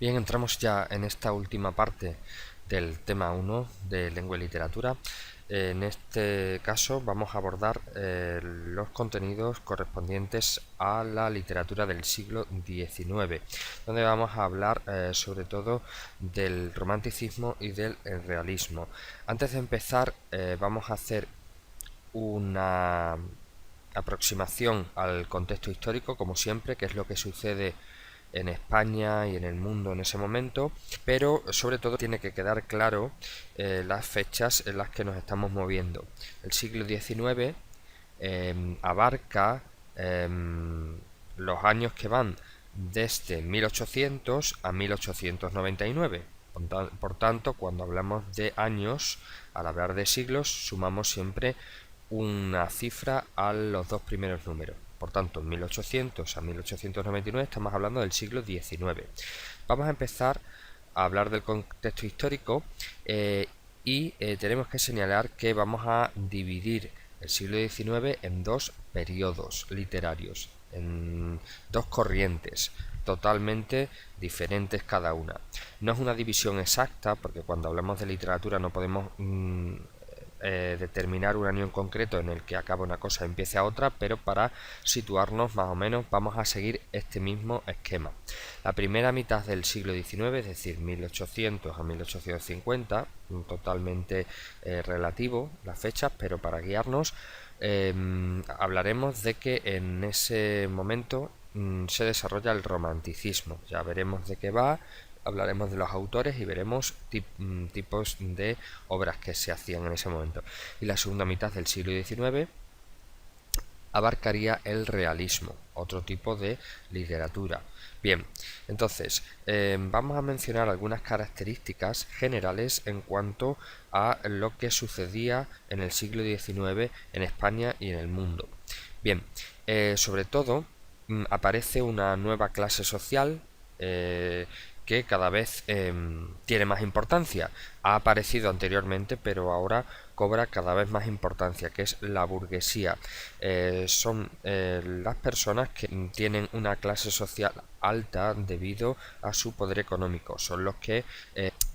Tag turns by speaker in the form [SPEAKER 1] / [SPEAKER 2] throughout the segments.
[SPEAKER 1] Bien, entramos ya en esta última parte del tema 1 de lengua y literatura. En este caso vamos a abordar los contenidos correspondientes a la literatura del siglo XIX, donde vamos a hablar sobre todo del romanticismo y del realismo. Antes de empezar, vamos a hacer una aproximación al contexto histórico, como siempre, que es lo que sucede en España y en el mundo en ese momento, pero sobre todo tiene que quedar claro las fechas en las que nos estamos moviendo. El siglo XIX abarca los años que van desde 1800 a 1899. Por tanto, cuando hablamos de años, al hablar de siglos, sumamos siempre una cifra a los dos primeros números. Por tanto, en 1800 a 1899 estamos hablando del siglo XIX. Vamos a empezar a hablar del contexto histórico y tenemos que señalar que vamos a dividir el siglo XIX en dos periodos literarios, en dos corrientes totalmente diferentes cada una. No es una división exacta, porque cuando hablamos de literatura no podemos determinar un año en concreto en el que acaba una cosa y empiece a otra, pero para situarnos más o menos vamos a seguir este mismo esquema. La primera mitad del siglo XIX, es decir, 1800 a 1850, totalmente relativo las fechas, pero para guiarnos, hablaremos de que en ese momento se desarrolla el romanticismo. Ya veremos de qué va, hablaremos de los autores y veremos tipos de obras que se hacían en ese momento. Y la segunda mitad del siglo XIX abarcaría el realismo, otro tipo de literatura. Bien, entonces vamos a mencionar algunas características generales en cuanto a lo que sucedía en el siglo XIX en España y en el mundo. Bien, sobre todo aparece una nueva clase social que cada vez tiene más importancia. Ha aparecido anteriormente, pero ahora cobra cada vez más importancia, que es la burguesía. Son las personas que tienen una clase social alta debido a su poder económico. Son los que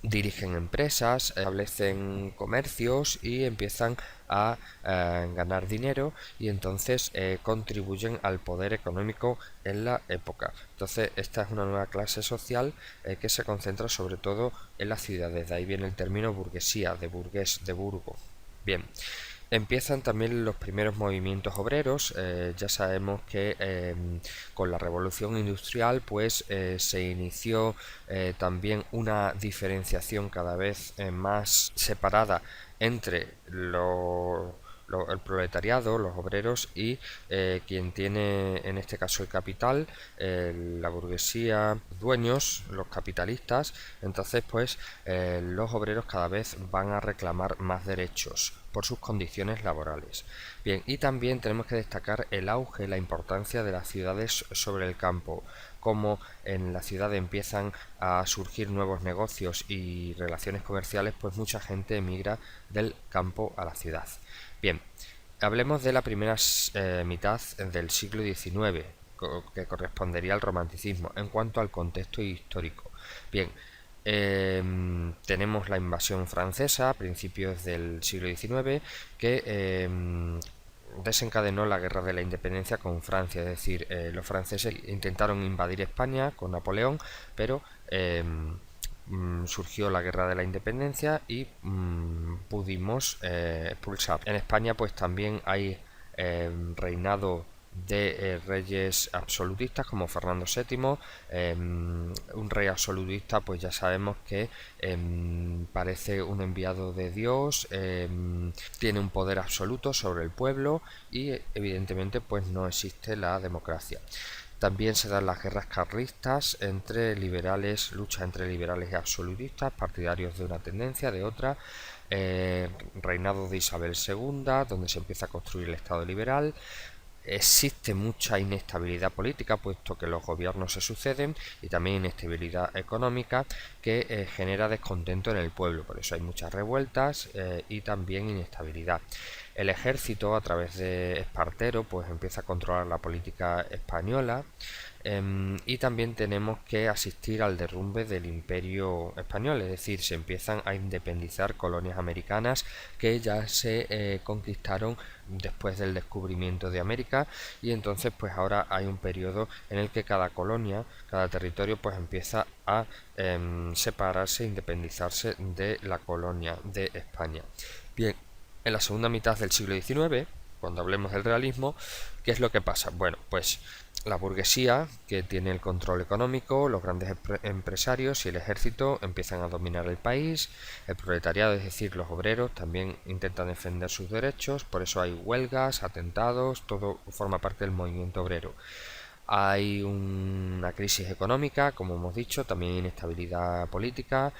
[SPEAKER 1] dirigen empresas, establecen comercios y empiezan a ganar dinero y entonces contribuyen al poder económico en la época. Entonces esta es una nueva clase social que se concentra sobre todo en las ciudades. De ahí viene el término burguesía, de burgués, de burgo. Bien, empiezan también los primeros movimientos obreros. Ya sabemos que con la revolución industrial pues se inició también una diferenciación cada vez más separada entre el proletariado, los obreros y quien tiene en este caso el capital, la burguesía, dueños, los capitalistas. Entonces pues los obreros cada vez van a reclamar más derechos por sus condiciones laborales. Bien, y también tenemos que destacar el auge, la importancia de las ciudades sobre el campo, como en la ciudad empiezan a surgir nuevos negocios y relaciones comerciales, pues mucha gente emigra del campo a la ciudad. Bien, hablemos de la primera mitad del siglo XIX, que correspondería al romanticismo, en cuanto al contexto histórico. Bien, tenemos la invasión francesa a principios del siglo XIX que desencadenó la guerra de la independencia con Francia, es decir, los franceses intentaron invadir España con Napoleón, pero surgió la guerra de la independencia y pudimos expulsar. En España pues también hay reinado de reyes absolutistas como Fernando VII. Un rey absolutista pues ya sabemos que parece un enviado de Dios, tiene un poder absoluto sobre el pueblo y evidentemente pues no existe la democracia. También se dan las guerras carlistas entre liberales, lucha entre liberales y absolutistas, partidarios de una tendencia, de otra. Reinado de Isabel II, donde se empieza a construir el Estado liberal. Existe mucha inestabilidad política, puesto que los gobiernos se suceden, y también inestabilidad económica que genera descontento en el pueblo. Por eso hay muchas revueltas y también inestabilidad. El ejército, a través de Espartero, pues empieza a controlar la política española. Y también tenemos que asistir al derrumbe del Imperio español, es decir, se empiezan a independizar colonias americanas que ya se conquistaron después del descubrimiento de América, y entonces pues ahora hay un periodo en el que cada colonia, cada territorio pues empieza a separarse, independizarse de la colonia de España. Bien, en la segunda mitad del siglo XIX, cuando hablemos del realismo, ¿qué es lo que pasa? Bueno, pues la burguesía, que tiene el control económico, los grandes empresarios y el ejército empiezan a dominar el país. El proletariado, es decir, los obreros, también intentan defender sus derechos. Por eso hay huelgas, atentados, todo forma parte del movimiento obrero. Hay una crisis económica, como hemos dicho, también inestabilidad política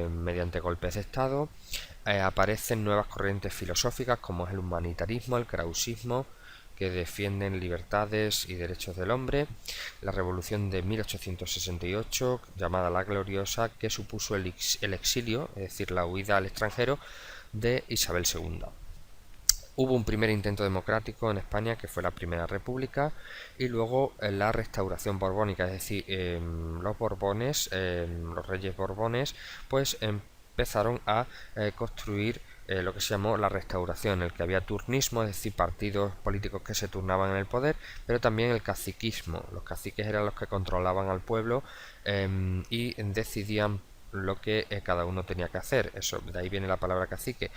[SPEAKER 1] mediante golpes de Estado. Aparecen nuevas corrientes filosóficas como es el humanitarismo, el krausismo, que defienden libertades y derechos del hombre. La revolución de 1868, llamada la Gloriosa, que supuso el exilio, es decir, la huida al extranjero de Isabel II. Hubo un primer intento democrático en España, que fue la Primera República, y luego la Restauración Borbónica, es decir, los Borbones, los reyes Borbones, pues empezaron a construir lo que se llamó la Restauración, en el que había turnismo, es decir, partidos políticos que se turnaban en el poder, pero también el caciquismo. Los caciques eran los que controlaban al pueblo y decidían lo que cada uno tenía que hacer. Eso, de ahí viene la palabra cacique.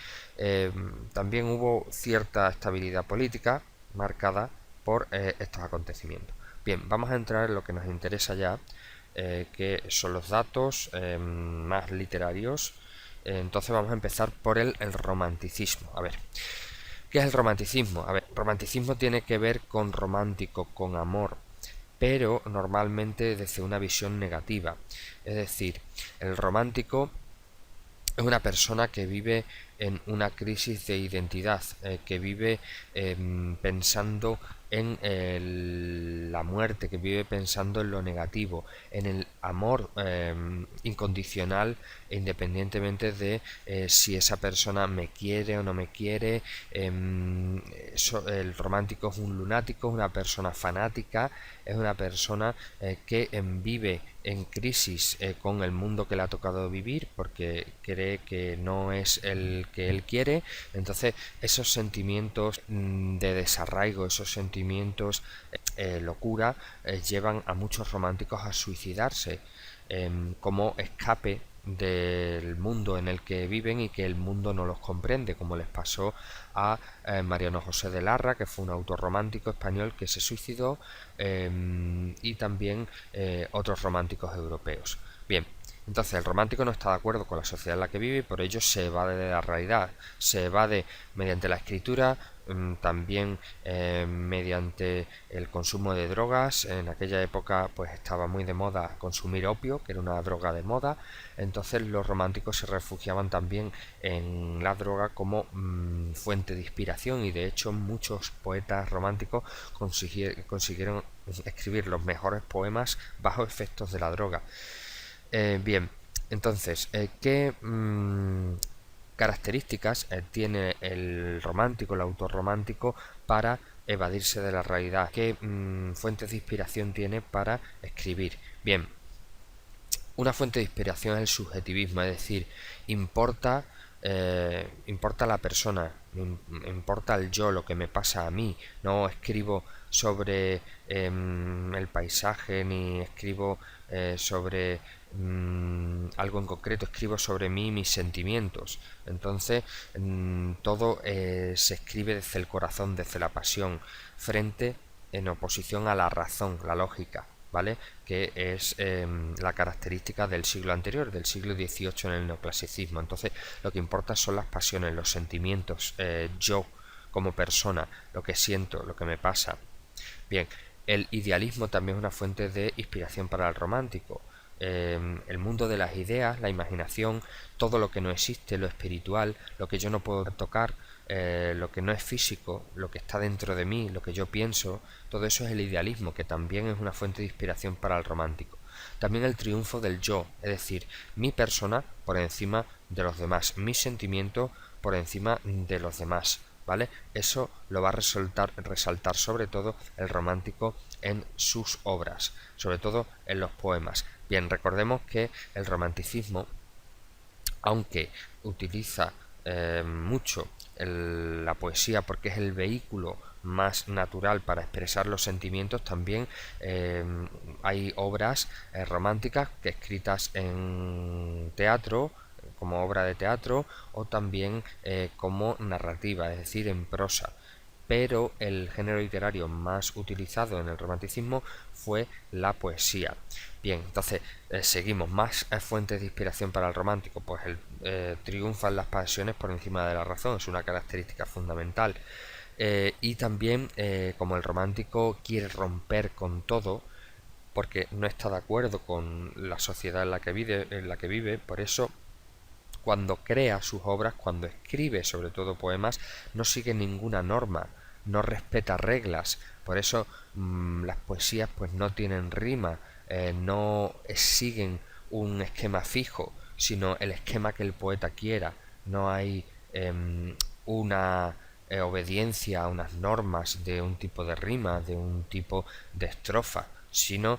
[SPEAKER 1] También hubo cierta estabilidad política marcada por estos acontecimientos. Bien, vamos a entrar en lo que nos interesa ya, que son los datos más literarios. Entonces vamos a empezar por el romanticismo. A ver, ¿qué es el romanticismo? A ver, romanticismo tiene que ver con romántico, con amor, pero normalmente desde una visión negativa. Es decir, el romántico es una persona que vive en una crisis de identidad, que vive pensando en la muerte, que vive pensando en lo negativo, en el amor incondicional, e independientemente de si esa persona me quiere o no me quiere. El romántico es un lunático, es una persona fanática, es una persona que vive en crisis con el mundo que le ha tocado vivir, porque cree que no es el que él quiere. Entonces esos sentimientos de desarraigo, esos sentimientos locura, llevan a muchos románticos a suicidarse como escape del mundo en el que viven y que el mundo no los comprende, como les pasó a Mariano José de Larra, que fue un autor romántico español que se suicidó, y también otros románticos europeos. Bien, entonces el romántico no está de acuerdo con la sociedad en la que vive y por ello se evade de la realidad, se evade mediante la escritura, también mediante el consumo de drogas. En aquella época pues estaba muy de moda consumir opio, que era una droga de moda. Entonces los románticos se refugiaban también en la droga como fuente de inspiración, y de hecho muchos poetas románticos consiguieron escribir los mejores poemas bajo efectos de la droga. Bien, entonces, ¿qué características tiene el romántico, el autor romántico, para evadirse de la realidad? ¿Qué fuentes de inspiración tiene para escribir? Bien, una fuente de inspiración es el subjetivismo, es decir, importa la persona, importa el yo, lo que me pasa a mí. No escribo sobre el paisaje, ni escribo sobre algo en concreto, escribo sobre mí, mis sentimientos. Entonces todo se escribe desde el corazón, desde la pasión, en oposición a la razón, la lógica, ¿vale? Que es la característica del siglo anterior, del siglo XVIII en el neoclasicismo. Entonces lo que importa son las pasiones, los sentimientos, yo como persona, lo que siento, lo que me pasa. Bien, el idealismo también es una fuente de inspiración para el romántico. El mundo de las ideas, la imaginación, todo lo que no existe, lo espiritual, lo que yo no puedo tocar, lo que no es físico, lo que está dentro de mí, lo que yo pienso, todo eso es el idealismo, que también es una fuente de inspiración para el romántico. También el triunfo del yo, es decir, mi persona por encima de los demás, mis sentimientos por encima de los demás, ¿vale? Eso lo va a resaltar sobre todo el romántico en sus obras, sobre todo en los poemas. Bien, recordemos que el romanticismo, aunque utiliza mucho la poesía porque es el vehículo más natural para expresar los sentimientos, también hay obras románticas que escritas en teatro, como obra de teatro, o también como narrativa, es decir, en prosa. Pero el género literario más utilizado en el romanticismo fue la poesía. Bien, entonces seguimos. Más fuentes de inspiración para el romántico, pues triunfan las pasiones por encima de la razón, es una característica fundamental. Y también, como el romántico quiere romper con todo, porque no está de acuerdo con la sociedad en la que vive, por eso cuando crea sus obras, cuando escribe sobre todo poemas, no sigue ninguna norma, no respeta reglas. Por eso las poesías pues no tienen rima, no siguen un esquema fijo, sino el esquema que el poeta quiera. No hay una obediencia a unas normas de un tipo de rima, de un tipo de estrofa, sino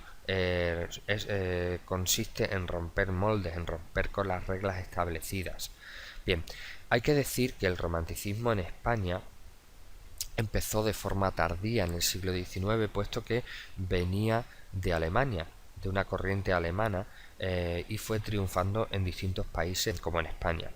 [SPEAKER 1] consiste en romper moldes, en romper con las reglas establecidas. Bien, hay que decir que el romanticismo en España empezó de forma tardía en el siglo XIX, puesto que venía de Alemania, de una corriente alemana, y fue triunfando en distintos países como en España.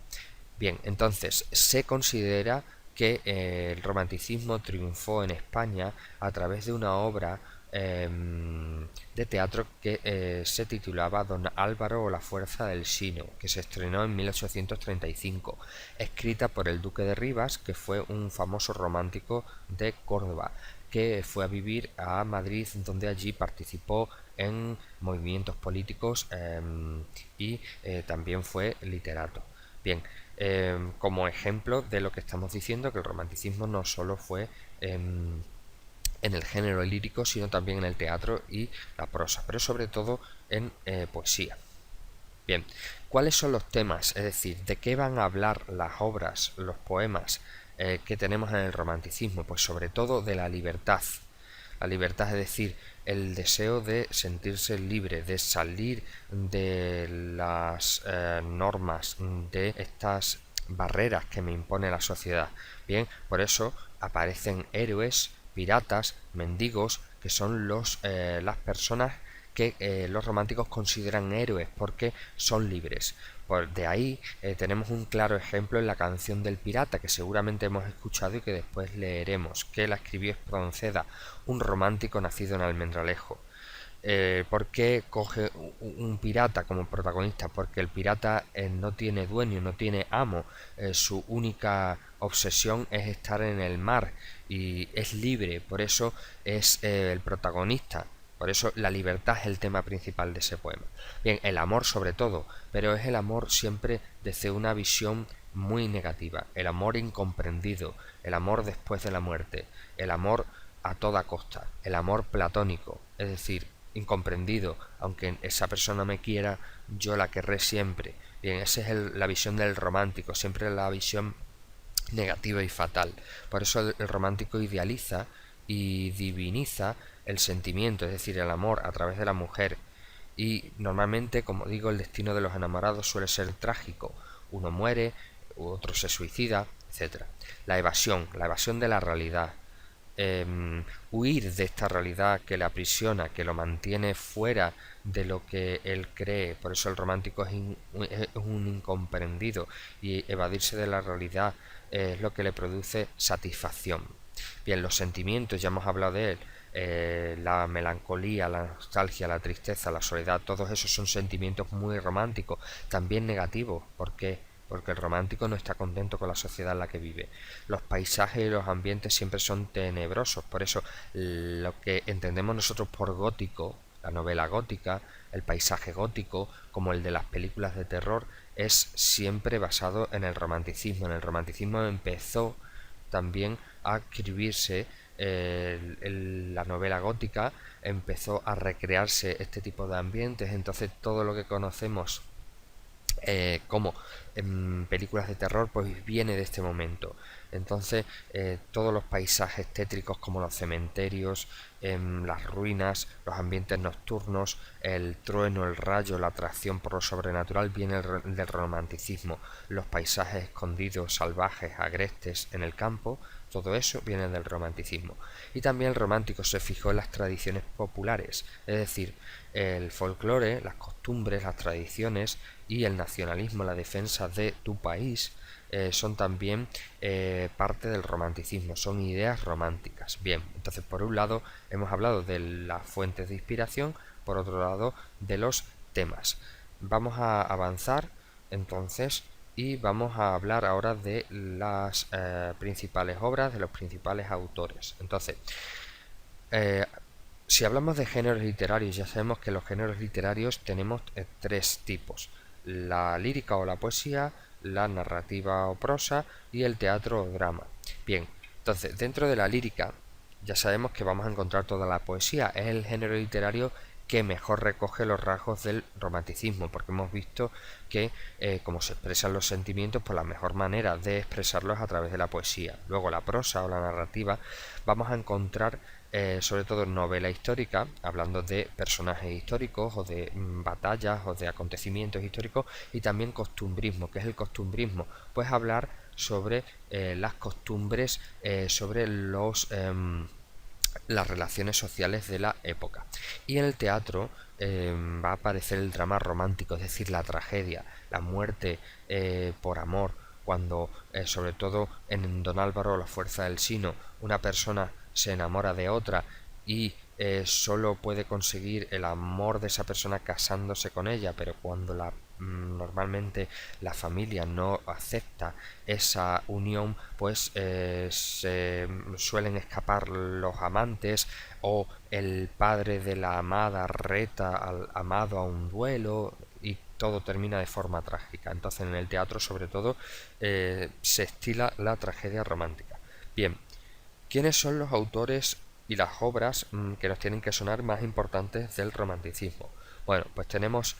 [SPEAKER 1] Bien, entonces se considera que el romanticismo triunfó en España a través de una obra de teatro que se titulaba Don Álvaro o la fuerza del Sino, que se estrenó en 1835, escrita por el duque de Rivas, que fue un famoso romántico de Córdoba, que fue a vivir a Madrid, donde allí participó en movimientos políticos y también fue literato. Bien, como ejemplo de lo que estamos diciendo, que el romanticismo no solo fue en el género lírico, sino también en el teatro y la prosa, pero sobre todo en poesía. Bien, ¿cuáles son los temas? Es decir, ¿de qué van a hablar las obras, los poemas que tenemos en el romanticismo? Pues sobre todo de la libertad. La libertad, es decir, el deseo de sentirse libre, de salir de las normas, de estas barreras que me impone la sociedad. Bien, por eso aparecen héroes, piratas, mendigos, que son las personas que los románticos consideran héroes porque son libres. De ahí tenemos un claro ejemplo en la canción del pirata, que seguramente hemos escuchado y que después leeremos, que la escribió Espronceda, un romántico nacido en Almendralejo. ¿Por qué coge un pirata como protagonista? Porque el pirata no tiene dueño, no tiene amo, su única obsesión es estar en el mar y es libre, por eso es el protagonista. Por eso la libertad es el tema principal de ese poema. Bien, el amor sobre todo, pero es el amor siempre desde una visión muy negativa, el amor incomprendido, el amor después de la muerte, el amor a toda costa, el amor platónico, es decir, incomprendido, aunque esa persona me quiera, yo la querré siempre. Bien, esa es la visión del romántico, siempre la visión negativa y fatal. Por eso el romántico idealiza y diviniza el sentimiento, es decir, el amor a través de la mujer. Y normalmente, como digo, el destino de los enamorados suele ser trágico. Uno muere, otro se suicida, etc. La evasión de la realidad. Huir de esta realidad que le aprisiona, que lo mantiene fuera de lo que él cree. Por eso el romántico es un incomprendido, y evadirse de la realidad es lo que le produce satisfacción. Bien, los sentimientos, ya hemos hablado de él, la melancolía, la nostalgia, la tristeza, la soledad, todos esos son sentimientos muy románticos, también negativos, porque el romántico no está contento con la sociedad en la que vive. Los paisajes y los ambientes siempre son tenebrosos, por eso lo que entendemos nosotros por gótico, la novela gótica, el paisaje gótico, como el de las películas de terror, es siempre basado en el romanticismo. En el romanticismo empezó también a escribirse la novela gótica, empezó a recrearse este tipo de ambientes, entonces todo lo que conocemos como en películas de terror pues viene de este momento. Entonces todos los paisajes tétricos como los cementerios, las ruinas, los ambientes nocturnos, el trueno, el rayo, la atracción por lo sobrenatural viene del romanticismo. Los paisajes escondidos, salvajes, agrestes en el campo, todo eso viene del romanticismo. Y también el romántico se fijó en las tradiciones populares, es decir, el folclore, las costumbres, las tradiciones y el nacionalismo, la defensa de tu país, son también parte del romanticismo, son ideas románticas. Bien, entonces por un lado hemos hablado de las fuentes de inspiración, por otro lado de los temas. Vamos a avanzar entonces y vamos a hablar ahora de las principales obras, de los principales autores. Entonces, si hablamos de géneros literarios, ya sabemos que los géneros literarios tenemos tres tipos: la lírica o la poesía, la narrativa o prosa y el teatro o drama. Bien, entonces dentro de la lírica ya sabemos que vamos a encontrar toda la poesía. Es el género literario que mejor recoge los rasgos del romanticismo, porque hemos visto que como se expresan los sentimientos, pues la mejor manera de expresarlos es a través de la poesía. Luego la prosa o la narrativa vamos a encontrar sobre todo novela histórica, hablando de personajes históricos o de batallas o de acontecimientos históricos, y también costumbrismo. ¿Qué es el costumbrismo? Pues hablar sobre las costumbres, sobre las relaciones sociales de la época. Y en el teatro va a aparecer el drama romántico, es decir, la tragedia, la muerte por amor, cuando sobre todo en Don Álvaro, la fuerza del Sino, una persona se enamora de otra y solo puede conseguir el amor de esa persona casándose con ella, pero cuando normalmente la familia no acepta esa unión, pues se suelen escapar los amantes, o el padre de la amada reta al amado a un duelo y todo termina de forma trágica. Entonces en el teatro sobre todo se estila la tragedia romántica. Bien, ¿quiénes son los autores y las obras que nos tienen que sonar más importantes del romanticismo? Bueno, pues tenemos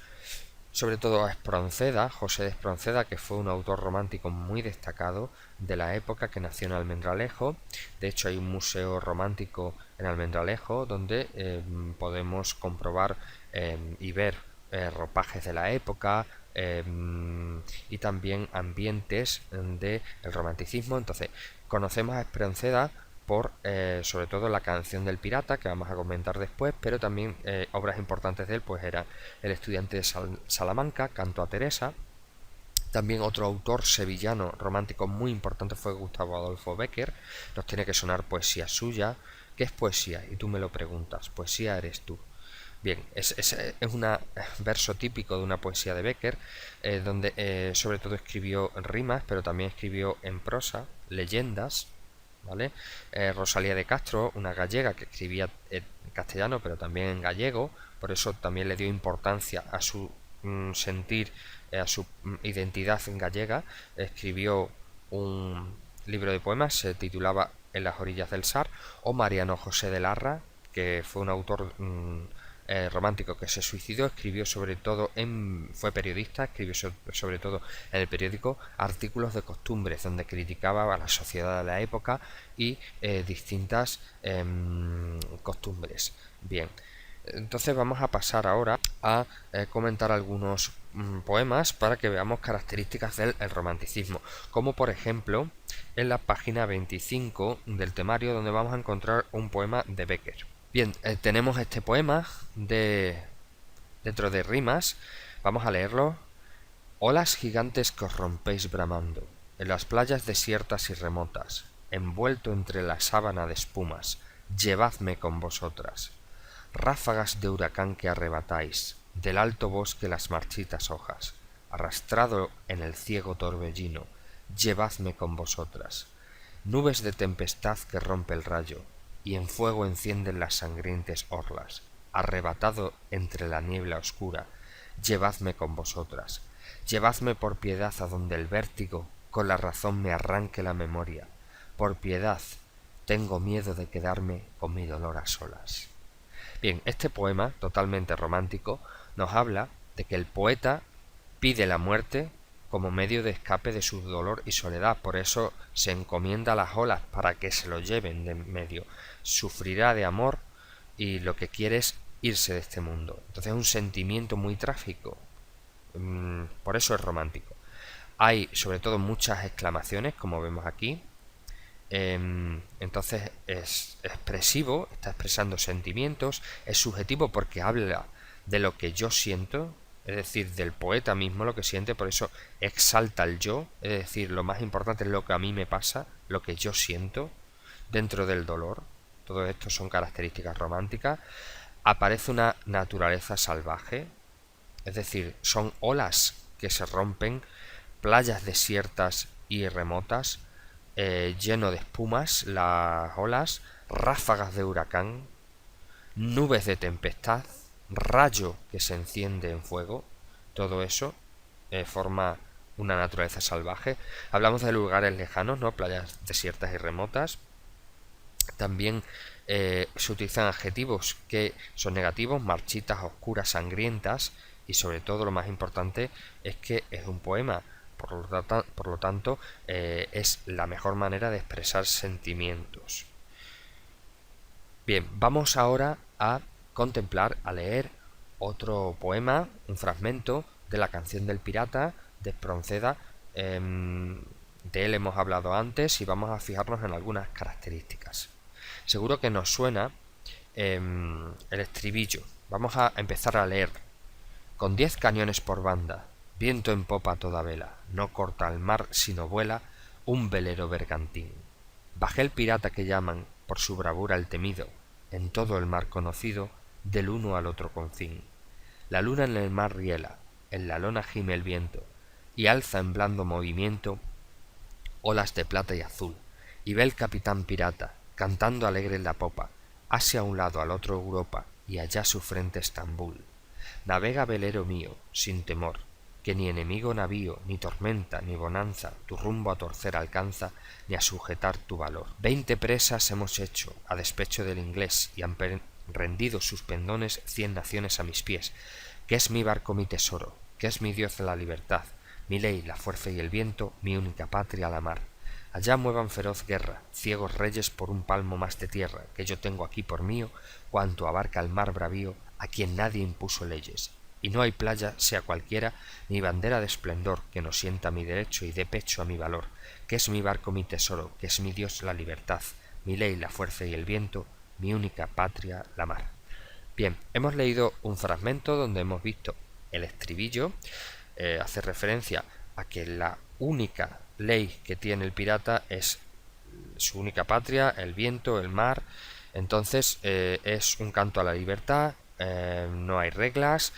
[SPEAKER 1] sobre todo a Espronceda, José de Espronceda, que fue un autor romántico muy destacado de la época, que nació en Almendralejo. De hecho hay un museo romántico en Almendralejo donde podemos comprobar y ver ropajes de la época, y también ambientes del romanticismo. Entonces conocemos a Espronceda por sobre todo la canción del pirata, que vamos a comentar después, pero también obras importantes de él pues era El estudiante de Salamanca, Canto a Teresa. También otro autor sevillano romántico muy importante fue Gustavo Adolfo Bécquer. Nos tiene que sonar poesía suya. ¿Qué es poesía? Y tú me lo preguntas. Poesía eres tú. Bien, es un verso típico de una poesía de Bécquer, donde sobre todo escribió rimas, pero también escribió en prosa leyendas, ¿vale? Rosalía de Castro, una gallega que escribía en castellano, pero también en gallego, por eso también le dio importancia a su sentir, a su identidad en gallega. Escribió un libro de poemas, se titulaba En las orillas del Sar. O Mariano José de Larra, que fue un autor romántico que se suicidó, escribió sobre todo fue periodista, escribió sobre todo en el periódico artículos de costumbres donde criticaba a la sociedad de la época y distintas costumbres. Bien, entonces vamos a pasar ahora a comentar algunos poemas para que veamos características del romanticismo, como por ejemplo en la página 25 del temario, donde vamos a encontrar un poema de Bécquer. Bien, tenemos este poema dentro de rimas. Vamos a leerlo. Olas gigantes que os rompéis bramando, en las playas desiertas y remotas, envuelto entre la sábana de espumas, llevadme con vosotras. Ráfagas de huracán que arrebatáis, del alto bosque las marchitas hojas, arrastrado en el ciego torbellino, llevadme con vosotras. Nubes de tempestad que rompe el rayo, y en fuego encienden las sangrientes orlas, arrebatado entre la niebla oscura, llevadme con vosotras. Llevadme por piedad a donde el vértigo con la razón me arranque la memoria. Por piedad, tengo miedo de quedarme con mi dolor a solas. Bien, este poema, totalmente romántico, nos habla de que el poeta pide la muerte como medio de escape de su dolor y soledad. Por eso se encomienda a las olas para que se lo lleven de en medio. Sufrirá de amor y lo que quiere es irse de este mundo. Entonces es un sentimiento muy trágico. Por eso es romántico. Hay sobre todo muchas exclamaciones, como vemos aquí. Entonces es expresivo, está expresando sentimientos, es subjetivo porque habla de lo que yo siento, es decir, del poeta mismo lo que siente, por eso exalta el yo, es decir, lo más importante es lo que a mí me pasa, lo que yo siento dentro del dolor. Todo esto son características románticas. Aparece una naturaleza salvaje, es decir, son olas que se rompen, playas desiertas y remotas, lleno de espumas, las olas, ráfagas de huracán, nubes de tempestad, rayo que se enciende en fuego. Todo eso forma una naturaleza salvaje. Hablamos de lugares lejanos, ¿no? Playas desiertas y remotas. También se utilizan adjetivos que son negativos, marchitas, oscuras, sangrientas, y sobre todo lo más importante es que es un poema. Por lo tanto, es la mejor manera de expresar sentimientos. Bien, vamos ahora a contemplar, a leer otro poema, un fragmento de la canción del pirata de Espronceda. De él hemos hablado antes y vamos a fijarnos en algunas características. Seguro que nos suena el estribillo. Vamos a empezar a leer. Con 10 cañones por banda, viento en popa a toda vela, no corta el mar sino vuela un velero bergantín. Bajé el pirata que llaman, por su bravura el temido, en todo el mar conocido, del uno al otro confín. La luna en el mar riela, en la lona gime el viento, y alza en blando movimiento olas de plata y azul, y ve el capitán pirata, cantando alegre en la popa, hacia un lado al otro Europa, y allá su frente Estambul. Navega velero mío, sin temor, que ni enemigo navío, ni tormenta, ni bonanza, tu rumbo a torcer alcanza, ni a sujetar tu valor. 20 presas hemos hecho, a despecho del inglés, y han rendido sus pendones 100 naciones a mis pies, que es mi barco mi tesoro, que es mi Dios la libertad, mi ley la fuerza y el viento, mi única patria la mar. Allá muevan feroz guerra, ciegos reyes por un palmo más de tierra, que yo tengo aquí por mío, cuanto abarca el mar bravío, a quien nadie impuso leyes. Y no hay playa, sea cualquiera, ni bandera de esplendor, que no sienta mi derecho y dé pecho a mi valor, que es mi barco mi tesoro, que es mi Dios la libertad, mi ley la fuerza y el viento, mi única patria la mar. Bien, hemos leído un fragmento donde hemos visto el estribillo, hace referencia a que la única ley que tiene el pirata es su única patria, el viento, el mar. Entonces es un canto a la libertad, no hay reglas,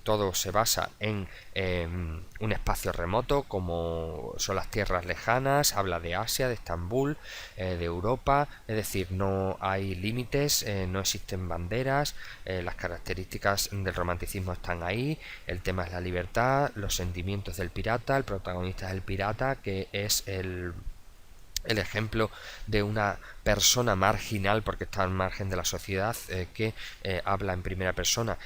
[SPEAKER 1] todo se basa en un espacio remoto como son las tierras lejanas, habla de Asia, de Estambul, de Europa, es decir, no hay límites, no existen banderas, las características del romanticismo están ahí, el tema es la libertad, los sentimientos del pirata, el protagonista es el pirata, que es el ejemplo de una persona marginal porque está al margen de la sociedad, que habla en primera persona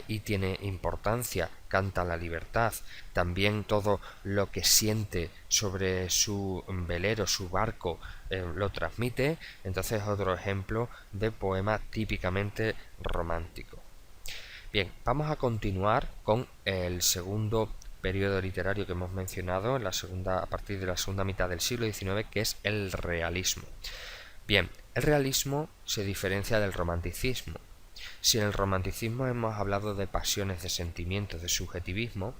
[SPEAKER 1] y tiene importancia, canta la libertad, también todo lo que siente sobre su velero, su barco, lo transmite. Entonces otro ejemplo de poema típicamente romántico. Bien, vamos a continuar con el segundo periodo literario que hemos mencionado a partir de la segunda mitad del siglo XIX, que es el realismo. Bien, el realismo se diferencia del romanticismo. Si en el romanticismo hemos hablado de pasiones, de sentimientos, de subjetivismo,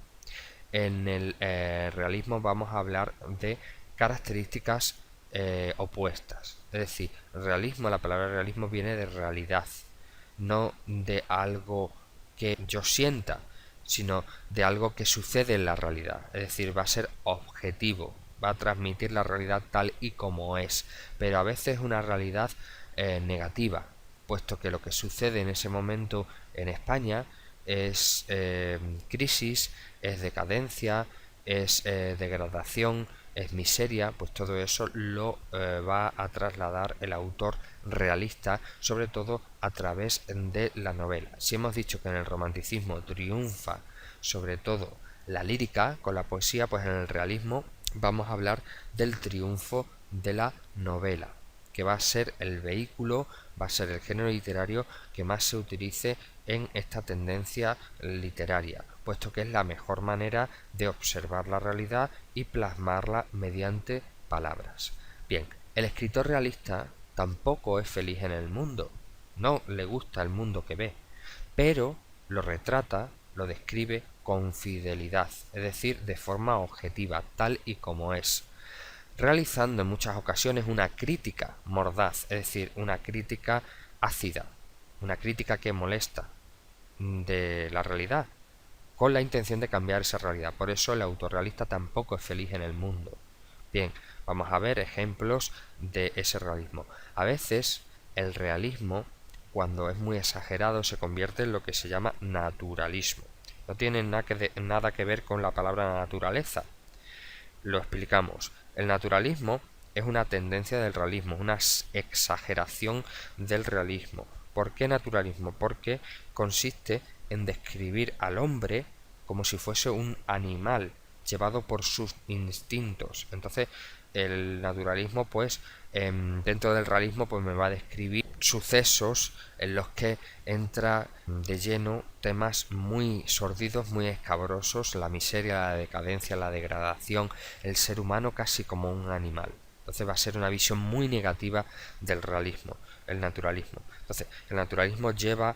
[SPEAKER 1] en el realismo vamos a hablar de características opuestas. Es decir, realismo, la palabra realismo viene de realidad, no de algo que yo sienta, sino de algo que sucede en la realidad. Es decir, va a ser objetivo, va a transmitir la realidad tal y como es, pero a veces una realidad negativa, puesto que lo que sucede en ese momento en España es crisis, es decadencia, es degradación, es miseria, pues todo eso lo va a trasladar el autor realista, sobre todo a través de la novela. Si hemos dicho que en el romanticismo triunfa sobre todo la lírica, con la poesía, pues en el realismo vamos a hablar del triunfo de la novela, que va a ser el vehículo, va a ser el género literario que más se utilice en esta tendencia literaria, puesto que es la mejor manera de observar la realidad y plasmarla mediante palabras. Bien, el escritor realista tampoco es feliz en el mundo, no le gusta el mundo que ve, pero lo retrata, lo describe con fidelidad, es decir, de forma objetiva, tal y como es, realizando en muchas ocasiones una crítica mordaz, es decir, una crítica ácida, una crítica que molesta de la realidad, con la intención de cambiar esa realidad. Por eso el autorrealista tampoco es feliz en el mundo. Bien, vamos a ver ejemplos de ese realismo. A veces el realismo, cuando es muy exagerado, se convierte en lo que se llama naturalismo. No tiene nada que ver con la palabra naturaleza. Lo explicamos. El naturalismo es una tendencia del realismo, una exageración del realismo. ¿Por qué naturalismo? Porque consiste en describir al hombre como si fuese un animal llevado por sus instintos. Entonces, el naturalismo, pues, dentro del realismo, pues me va a describir sucesos en los que entra de lleno temas muy sordidos, muy escabrosos, la miseria, la decadencia, la degradación, el ser humano casi como un animal. Entonces va a ser una visión muy negativa del realismo, el naturalismo. Entonces, el naturalismo lleva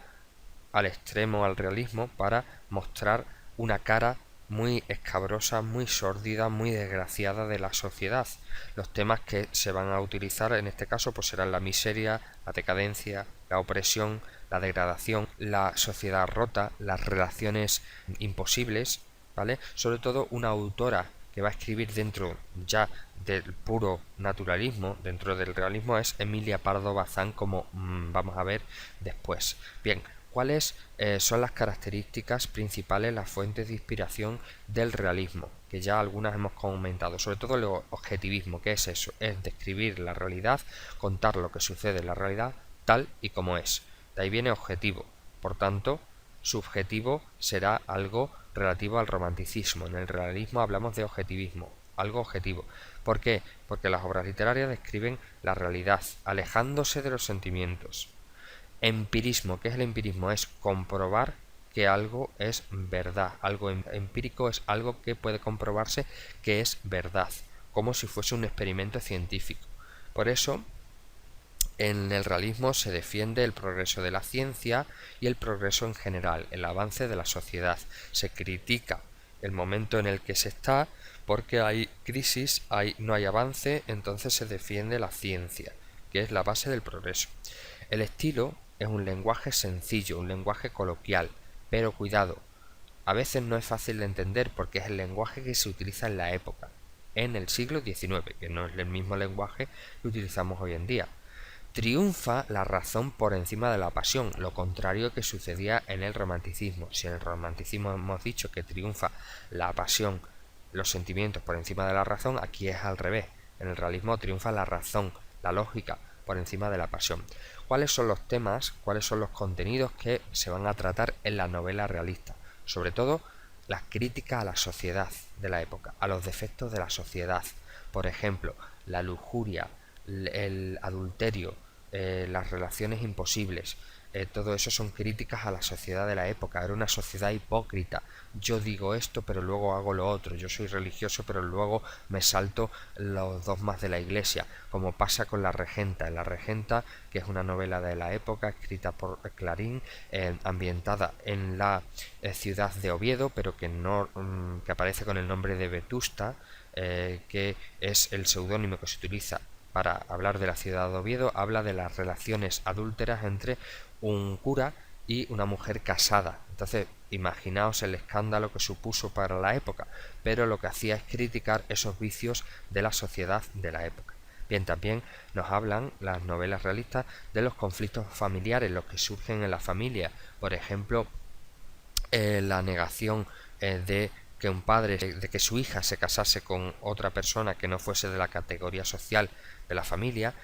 [SPEAKER 1] al extremo al realismo para mostrar una cara muy escabrosa, muy sórdida, muy desgraciada de la sociedad. Los temas que se van a utilizar en este caso pues serán la miseria, la decadencia, la opresión, la degradación, la sociedad rota, las relaciones imposibles, ¿vale? Sobre todo una autora que va a escribir dentro ya del puro naturalismo, dentro del realismo, es Emilia Pardo Bazán, como vamos a ver después. Bien, ¿cuáles son las características principales, las fuentes de inspiración del realismo? Que ya algunas hemos comentado, sobre todo el objetivismo, que es eso, es describir la realidad, contar lo que sucede en la realidad tal y como es. De ahí viene objetivo, por tanto, subjetivo será algo relativo al romanticismo. En el realismo hablamos de objetivismo, algo objetivo. ¿Por qué? Porque las obras literarias describen la realidad, alejándose de los sentimientos. Empirismo, ¿qué es el empirismo? Es comprobar que algo es verdad. Algo empírico es algo que puede comprobarse que es verdad, como si fuese un experimento científico. Por eso, en el realismo se defiende el progreso de la ciencia y el progreso en general, el avance de la sociedad. Se critica el momento en el que se está porque hay crisis, no hay avance, entonces se defiende la ciencia, que es la base del progreso. El estilo es un lenguaje sencillo, un lenguaje coloquial, pero cuidado, a veces no es fácil de entender porque es el lenguaje que se utiliza en la época, en el siglo XIX, que no es el mismo lenguaje que utilizamos hoy en día. Triunfa la razón por encima de la pasión, lo contrario que sucedía en el romanticismo. Si en el romanticismo hemos dicho que triunfa la pasión, los sentimientos por encima de la razón, aquí es al revés. En el realismo triunfa la razón, la lógica, por encima de la pasión. ¿Cuáles son los temas, cuáles son los contenidos que se van a tratar en la novela realista? Sobre todo, las críticas a la sociedad de la época, a los defectos de la sociedad. Por ejemplo, la lujuria, el adulterio, las relaciones imposibles, todo eso son críticas a la sociedad de la época. Era una sociedad hipócrita. Yo digo esto pero luego hago lo otro. Yo soy religioso pero luego me salto los dogmas de la iglesia, como pasa con La Regenta. La Regenta, que es una novela de la época escrita por Clarín, ambientada en la ciudad de Oviedo, pero que que aparece con el nombre de Vetusta, que es el seudónimo que se utiliza para hablar de la ciudad de Oviedo. Habla de las relaciones adúlteras entre un cura y una mujer casada. Entonces, imaginaos el escándalo que supuso para la época, pero lo que hacía es criticar esos vicios de la sociedad de la época. Bien, también nos hablan las novelas realistas de los conflictos familiares, los que surgen en la familia. Por ejemplo, la negación de que un padre, de que su hija se casase con otra persona que no fuese de la categoría social de la familia,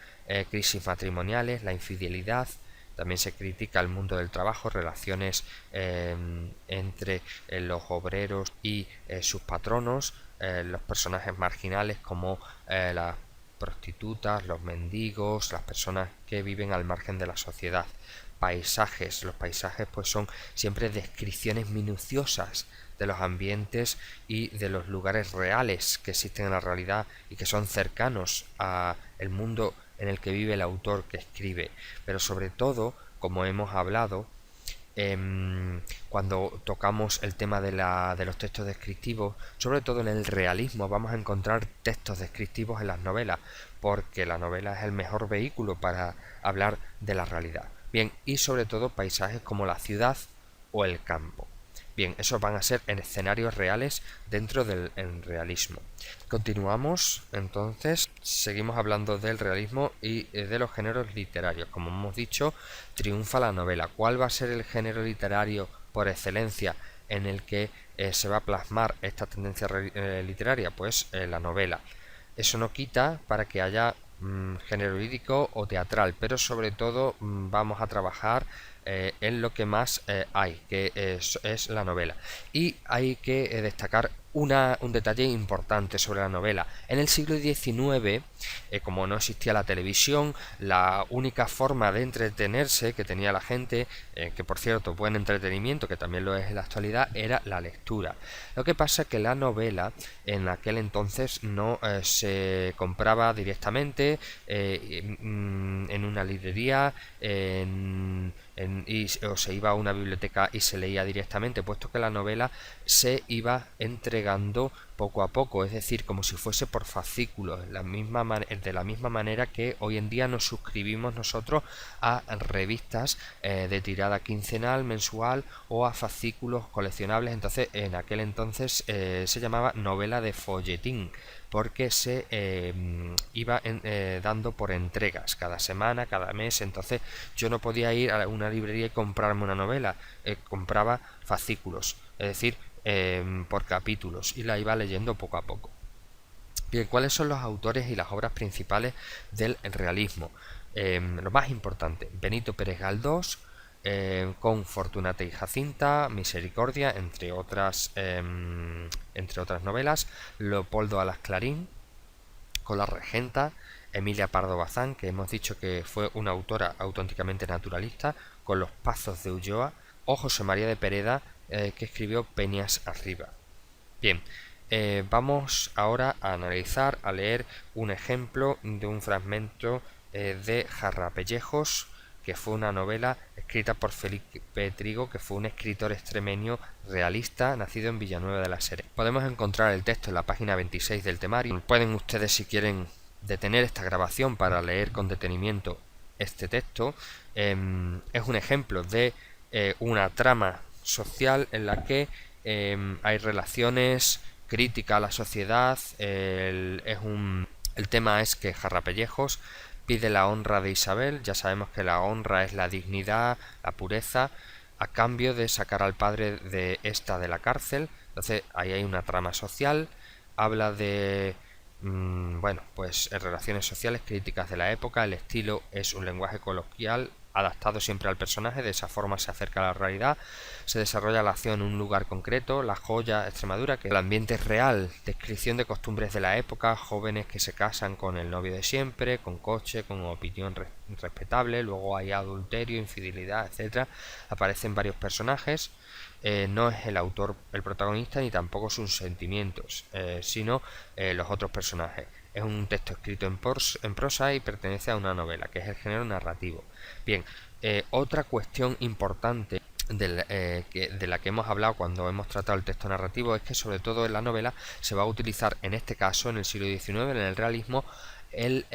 [SPEAKER 1] crisis matrimoniales, la infidelidad, También se critica el mundo del trabajo, relaciones entre los obreros y sus patronos, los personajes marginales como las prostitutas, los mendigos, las personas que viven al margen de la sociedad. Paisajes, los paisajes pues son siempre descripciones minuciosas de los ambientes y de los lugares reales que existen en la realidad y que son cercanos a el mundo en el que vive el autor que escribe. Pero sobre todo, como hemos hablado, cuando tocamos el tema de los textos descriptivos, sobre todo en el realismo, vamos a encontrar textos descriptivos en las novelas, porque la novela es el mejor vehículo para hablar de la realidad. Bien, y sobre todo paisajes como la ciudad o el campo. Bien, esos van a ser en escenarios reales dentro del realismo. Continuamos, entonces, seguimos hablando del realismo y de los géneros literarios. Como hemos dicho, triunfa la novela. ¿Cuál va a ser el género literario por excelencia en el que se va a plasmar esta tendencia literaria? Pues la novela. Eso no quita para que haya género lírico o teatral, pero sobre todo vamos a trabajar en lo que más hay, que es la novela. Y hay que destacar un detalle importante sobre la novela. En el siglo XIX, como no existía la televisión, la única forma de entretenerse que tenía la gente, que por cierto, buen entretenimiento, que también lo es en la actualidad, era la lectura. Lo que pasa es que la novela en aquel entonces no se compraba directamente en una librería, o se iba a una biblioteca y se leía directamente, puesto que la novela se iba entregando poco a poco, es decir, como si fuese por fascículos, de la misma manera que hoy en día nos suscribimos nosotros a revistas de tirada quincenal, mensual o a fascículos coleccionables. Entonces, en aquel entonces se llamaba novela de folletín, porque se iba dando por entregas, cada semana, cada mes. Entonces yo no podía ir a una librería y comprarme una novela, compraba fascículos, es decir, por capítulos, y la iba leyendo poco a poco. Bien, ¿cuáles son los autores y las obras principales del realismo? Lo más importante, Benito Pérez Galdós, con Fortunata y Jacinta, Misericordia, entre otras novelas, Leopoldo Alas Clarín, con La Regenta, Emilia Pardo Bazán, que hemos dicho que fue una autora auténticamente naturalista, con Los Pazos de Ulloa, o José María de Pereda, que escribió Peñas Arriba. Bien, vamos ahora a analizar, a leer un ejemplo de un fragmento de Jarrapellejos, que fue una novela escrita por Felipe Trigo, que fue un escritor extremeño realista nacido en Villanueva de la Serena. Podemos encontrar el texto en la página 26 del temario. Pueden ustedes, si quieren, detener esta grabación para leer con detenimiento este texto. Es un ejemplo de una trama social en la que hay relaciones, crítica a la sociedad. El tema es que Jarrapellejos pide la honra de Isabel. Ya sabemos que la honra es la dignidad, la pureza, a cambio de sacar al padre de esta de la cárcel. Entonces ahí hay una trama social. Habla de pues relaciones sociales, críticas de la época. El estilo es un lenguaje coloquial adaptado siempre al personaje, de esa forma se acerca a la realidad. Se desarrolla la acción en un lugar concreto, La Joya, Extremadura, que el ambiente es real, descripción de costumbres de la época, jóvenes que se casan con el novio de siempre, con coche, con opinión respetable, luego hay adulterio, infidelidad, etcétera. Aparecen varios personajes. No es el autor el protagonista ni tampoco sus sentimientos, sino los otros personajes. Es un texto escrito en prosa y pertenece a una novela, que es el género narrativo. Bien, otra cuestión importante de la que hemos hablado cuando hemos tratado el texto narrativo es que sobre todo en la novela se va a utilizar, en este caso en el siglo XIX, en el realismo, el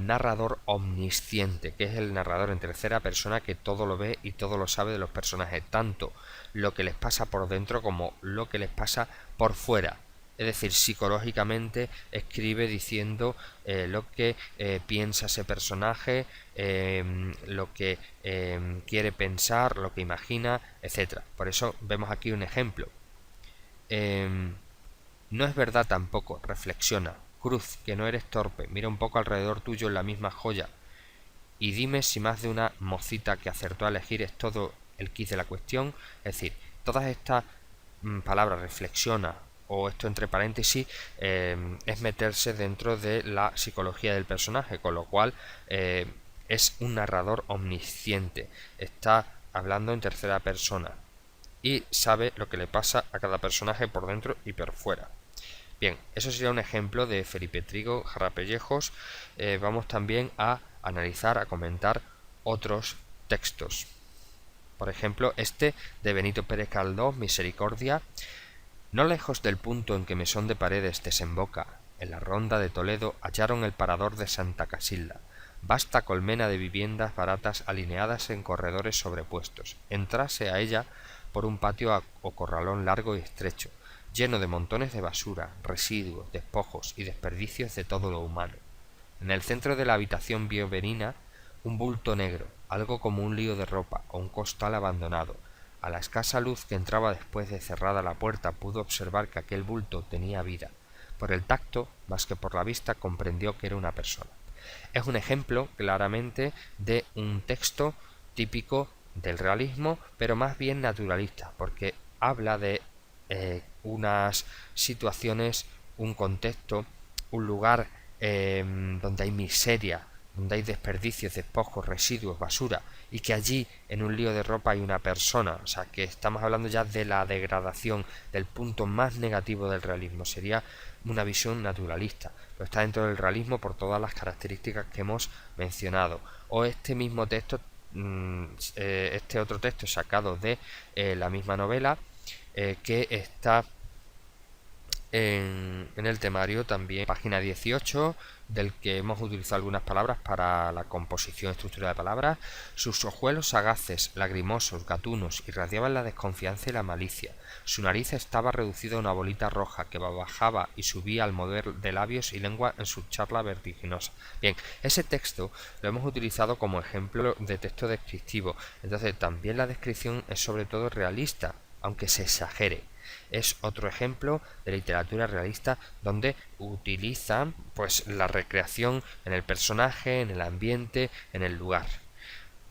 [SPEAKER 1] narrador omnisciente, que es el narrador en tercera persona que todo lo ve y todo lo sabe de los personajes, tanto lo que les pasa por dentro como lo que les pasa por fuera. Es decir, psicológicamente escribe diciendo lo que piensa ese personaje, lo que quiere pensar, lo que imagina, etcétera. Por eso vemos aquí un ejemplo. No es verdad tampoco, reflexiona. Cruz, que no eres torpe, mira un poco alrededor tuyo en la misma joya y dime si más de una mocita que acertó a elegir es todo el quiz de la cuestión. Es decir, todas estas palabras, reflexiona o esto entre paréntesis, es meterse dentro de la psicología del personaje, con lo cual es un narrador omnisciente, está hablando en tercera persona y sabe lo que le pasa a cada personaje por dentro y por fuera. Bien, eso sería un ejemplo de Felipe Trigo Jarrapellejos. Vamos también a analizar, a comentar otros textos. Por ejemplo, este de Benito Pérez Galdós, Misericordia. No lejos del punto en que Mesón de Paredes desemboca, en la ronda de Toledo hallaron el parador de Santa Casilda, vasta colmena de viviendas baratas alineadas en corredores sobrepuestos. Entrase a ella por un patio o corralón largo y estrecho, lleno de montones de basura, residuos, despojos y desperdicios de todo lo humano. En el centro de la habitación vio Benina un bulto negro, algo como un lío de ropa o un costal abandonado. A la escasa luz que entraba después de cerrada la puerta pudo observar que aquel bulto tenía vida. Por el tacto, más que por la vista, comprendió que era una persona. Es un ejemplo, claramente, de un texto típico del realismo, pero más bien naturalista, porque habla de unas situaciones, un contexto, un lugar donde hay miseria, donde hay desperdicios, despojos, residuos, basura, y que allí en un lío de ropa hay una persona. O sea, que estamos hablando ya de la degradación, del punto más negativo del realismo. Sería una visión naturalista, pero está dentro del realismo por todas las características que hemos mencionado. O este mismo texto, este otro texto sacado de la misma novela, que está en el temario también, página 18, del que hemos utilizado algunas palabras para la composición y estructura de palabras. Sus ojuelos sagaces, lagrimosos, gatunos, irradiaban la desconfianza y la malicia. Su nariz estaba reducida a una bolita roja que bajaba y subía al mover de labios y lengua en su charla vertiginosa. Bien, ese texto lo hemos utilizado como ejemplo de texto descriptivo. Entonces también la descripción es sobre todo realista, aunque se exagere. Es otro ejemplo de literatura realista donde utilizan pues la recreación en el personaje, en el ambiente, en el lugar.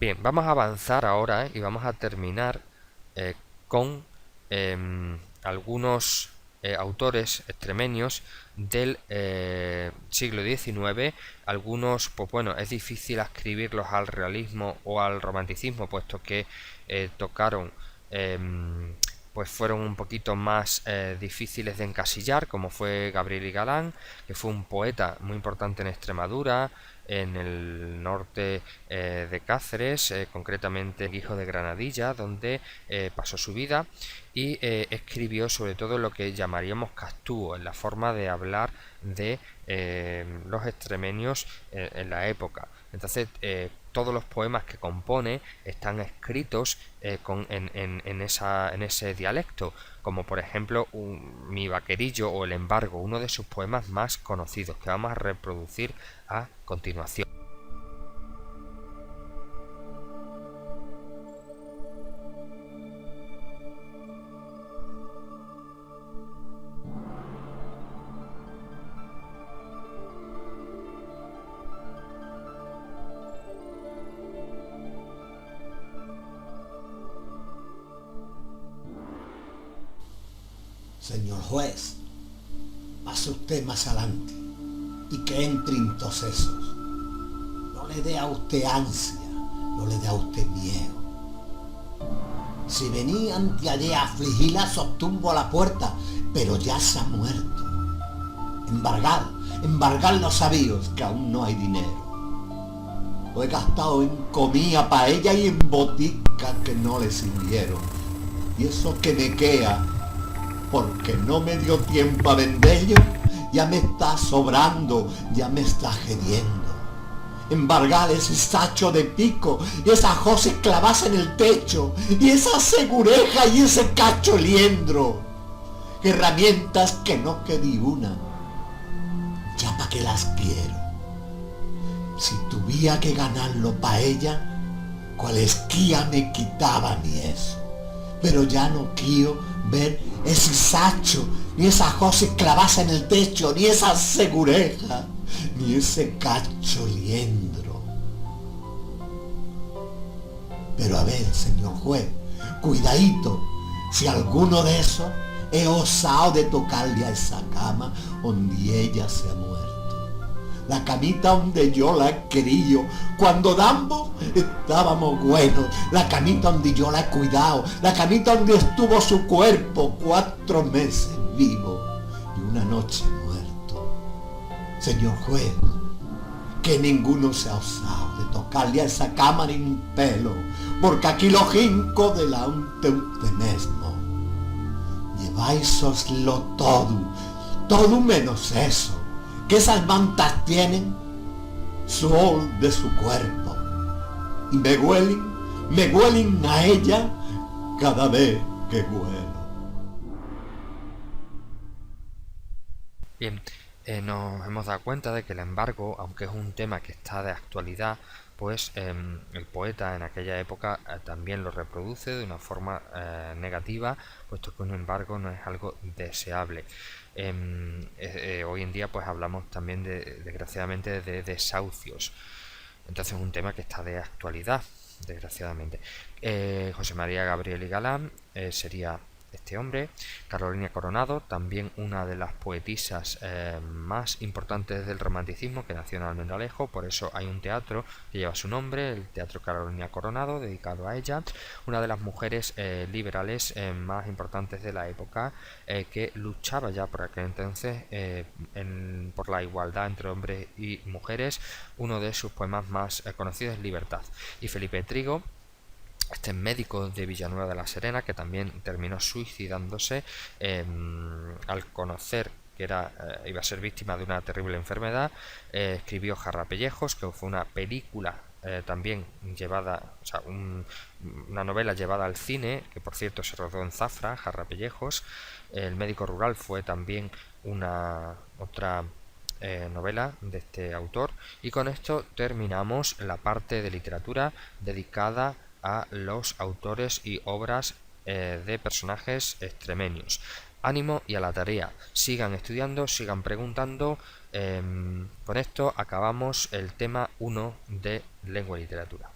[SPEAKER 1] Bien, vamos a avanzar ahora y vamos a terminar con algunos autores extremeños del siglo XIX. Algunos, pues bueno, es difícil ascribirlos al realismo o al romanticismo, puesto que tocaron pues fueron un poquito más difíciles de encasillar, como fue Gabriel y Galán, que fue un poeta muy importante en Extremadura, en el norte de Cáceres, concretamente el hijo de Granadilla, donde pasó su vida, y escribió sobre todo lo que llamaríamos castúo, en la forma de hablar de los extremeños en la época. Entonces, todos los poemas que compone están escritos en ese dialecto, como por ejemplo Mi vaquerillo o El embargo, uno de sus poemas más conocidos, que vamos a reproducir a continuación.
[SPEAKER 2] Señor juez, pase usted más adelante y que entre todos esos. No le dé a usted ansia, no le dé a usted miedo. Si venían de allí a afligirla, sostumbo a la puerta, pero ya se ha muerto. Embargar los avíos, que aún no hay dinero. Lo he gastado en comida para ella y en boticas que no le sirvieron. Y eso que me queda, porque no me dio tiempo a venderlo, ya me está sobrando, ya me está gediendo. Embargar ese sacho de pico y esa jose clavas en el techo y esa segureja y ese cacho liendro. Herramientas que no quedí una, ya pa' que las quiero. Si tuviera que ganarlo pa' ella, cualesquiera me quitaba ni eso. Pero ya no quiero ver ese sacho, ni esa jose clavasa en el techo, ni esa segureja, ni ese cacho liendro. Pero a ver, señor juez, cuidadito, si alguno de esos he osado de tocarle a esa cama donde ella se ha muerto. La camita donde yo la he querido, cuando ambos estábamos buenos, la camita donde yo la he cuidado, la camita donde estuvo su cuerpo 4 meses vivo y una noche muerto. Señor juez, que ninguno se ha osado de tocarle a esa cama ni un pelo, porque aquí lo jinco delante usted mismo. Lleváisoslo todo menos eso, que esas mantas tienen sol de su cuerpo y me huelen a ella cada vez que huelo.
[SPEAKER 1] Bien, nos hemos dado cuenta de que el embargo, aunque es un tema que está de actualidad, pues el poeta en aquella época también lo reproduce de una forma negativa, puesto que un embargo no es algo deseable. Hoy en día pues hablamos también desgraciadamente de desahucios, entonces es un tema que está de actualidad, desgraciadamente. José María Gabriel y Galán sería este hombre. Carolina Coronado, también una de las poetisas más importantes del romanticismo, que nació en Almendralejo, por eso hay un teatro que lleva su nombre, el Teatro Carolina Coronado, dedicado a ella. Una de las mujeres liberales más importantes de la época, que luchaba ya por aquel entonces por la igualdad entre hombres y mujeres. Uno de sus poemas más conocidos es Libertad. Y Felipe Trigo, este médico de Villanueva de la Serena, que también terminó suicidándose al conocer que iba a ser víctima de una terrible enfermedad. Escribió Jarrapellejos, que fue una película también llevada, o sea, una novela llevada al cine, que por cierto se rodó en Zafra, Jarrapellejos. El médico rural fue también otra novela de este autor. Y con esto terminamos la parte de literatura dedicada a los autores y obras de personajes extremeños. Ánimo y a la tarea. Sigan estudiando, sigan preguntando. Con esto acabamos el tema 1 de lengua y literatura.